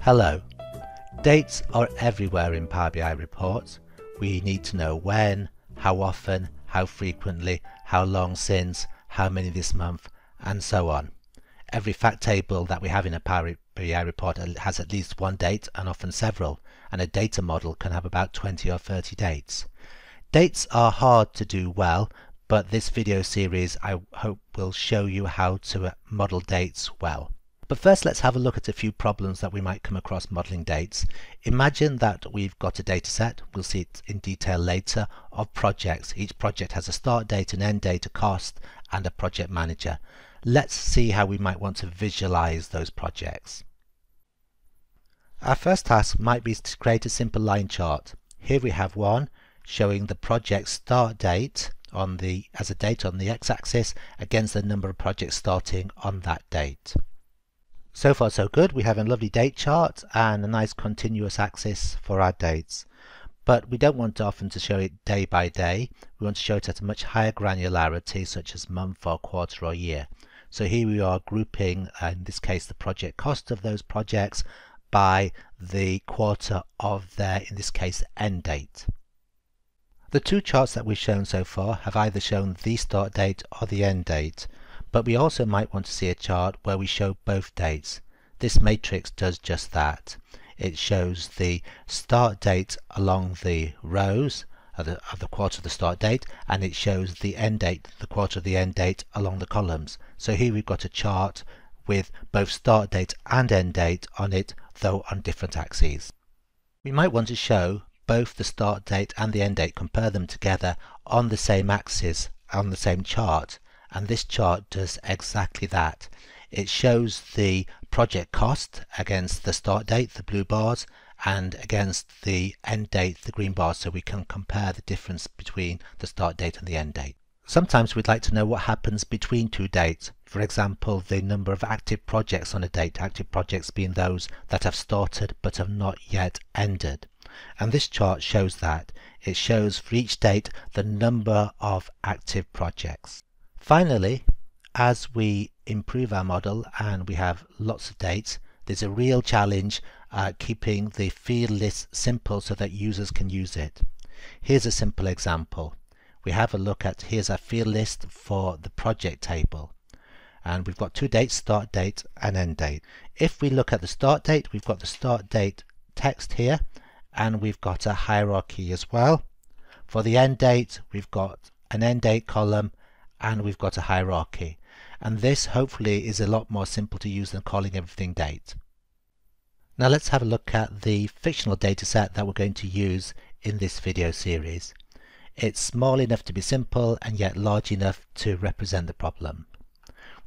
Hello. Dates are everywhere in Power BI reports. We need to know when, how often, how frequently, how long since, how many this month, and so on. Every fact table that we have in a Power BI report has at least one date and often several, and a data model can have about 20 or 30 dates. Dates are hard to do well, but this video series I hope will show you how to model dates well. But first, let's have a look at a few problems that we might come across modeling dates. Imagine that we've got a data set, we'll see it in detail later, of projects. Each project has a start date, an end date, a cost, and a project manager. Let's see how we might want to visualize those projects. Our first task might be to create a simple line chart. Here we have one showing the project start date as a date on the x-axis against the number of projects starting on that date. So far so good. We have a lovely date chart and a nice continuous axis for our dates. But we don't want often to show it day by day. We want to show it at a much higher granularity, such as month or quarter or year. So here we are grouping, in this case, the project cost of those projects by the quarter of their, in this case, end date. The two charts that we've shown so far have either shown the start date or the end date. But we also might want to see a chart where we show both dates. This matrix does just that. It shows the start date along the rows of the quarter of the start date, and it shows the end date, the quarter of the end date, along the columns. So here we've got a chart with both start date and end date on it, though on different axes. We might want to show both the start date and the end date, compare them together on the same axis, on the same chart. And this chart does exactly that. It shows the project cost against the start date, the blue bars, and against the end date, the green bars, so we can compare the difference between the start date and the end date. Sometimes we'd like to know what happens between two dates. For example, the number of active projects on a date, active projects being those that have started but have not yet ended. And this chart shows that. It shows for each date the number of active projects. Finally, as we improve our model and we have lots of dates, there's a real challenge keeping the field list simple so that users can use it. Here's a simple example. We have a look at, here's our field list for the project table. And we've got two dates, start date and end date. If we look at the start date, we've got the start date text here, and we've got a hierarchy as well. For the end date, we've got an end date column, and we've got a hierarchy, and this hopefully is a lot more simple to use than calling everything date. Now let's have a look at the fictional data set that we're going to use in this video series. It's small enough to be simple and yet large enough to represent the problem.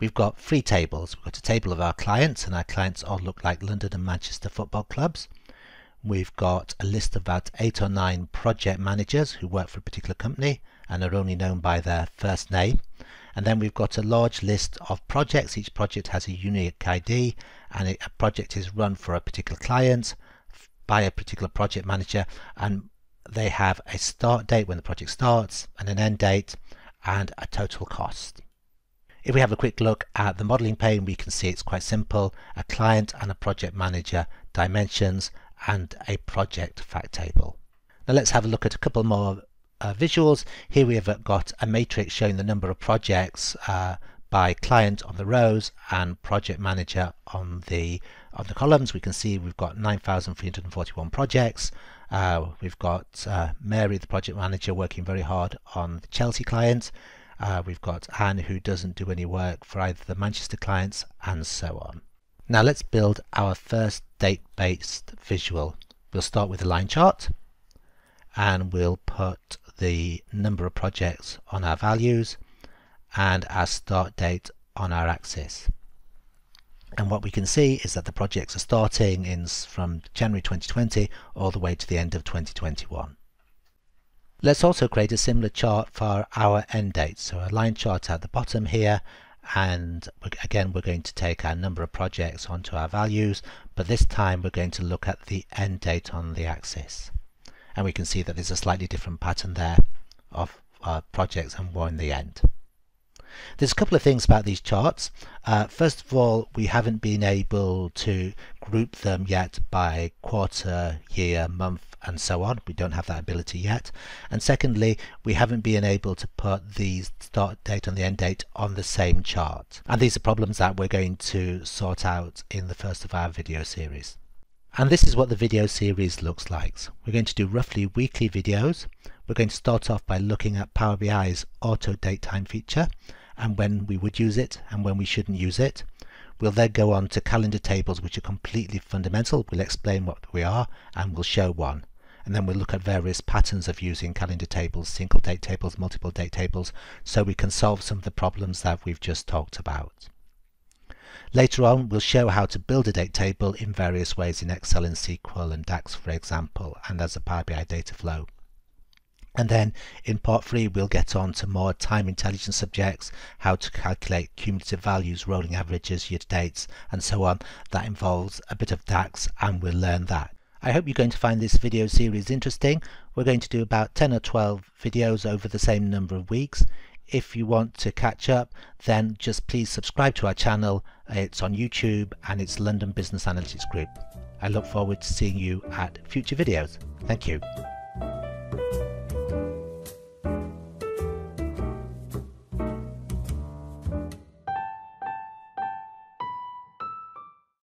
We've got three tables. We've got a table of our clients, and our clients all look like London and Manchester football clubs. We've got a list of about 8 or 9 project managers who work for a particular company and are only known by their first name. And then we've got a large list of projects. Each project has a unique ID, and a project is run for a particular client by a particular project manager, and they have a start date when the project starts, and an end date, and a total cost. If we have a quick look at the modeling pane, we can see it's quite simple: a client and a project manager, dimensions, and a project fact table. Now let's have a look at a couple more visuals. Here we have got a matrix showing the number of projects by client on the rows and project manager on the columns. We can see we've got 9,341 projects. We've got Mary, the project manager, working very hard on the Chelsea client. We've got Anne, who doesn't do any work for either the Manchester clients, and so on. Now let's build our first date-based visual. We'll start with a line chart, and we'll put the number of projects on our values and our start date on our axis. And what we can see is that the projects are starting from January 2020 all the way to the end of 2021. Let's also create a similar chart for our end date. So a line chart at the bottom here, and again we're going to take our number of projects onto our values, but this time we're going to look at the end date on the axis. And we can see that there's a slightly different pattern there of projects and more in the end. There's a couple of things about these charts. First of all, we haven't been able to group them yet by quarter, year, month and so on. We don't have that ability yet. And secondly, we haven't been able to put the start date and the end date on the same chart. And these are problems that we're going to sort out in the first of our video series. And this is what the video series looks like. We're going to do roughly weekly videos. We're going to start off by looking at Power BI's auto date time feature and when we would use it and when we shouldn't use it. We'll then go on to calendar tables, which are completely fundamental. We'll explain what we are and we'll show one. And then we'll look at various patterns of using calendar tables, single date tables, multiple date tables, so we can solve some of the problems that we've just talked about. Later on, we'll show how to build a date table in various ways in Excel and SQL and DAX, for example, and as a Power BI data flow. And then in part 3, we'll get on to more time intelligence subjects, how to calculate cumulative values, rolling averages, year to dates, and so on. That involves a bit of DAX, and we'll learn that. I hope you're going to find this video series interesting. We're going to do about 10 or 12 videos over the same number of weeks. If you want to catch up, then just please subscribe to our channel. It's on YouTube and it's London Business Analytics Group. I look forward to seeing you at future videos. Thank you.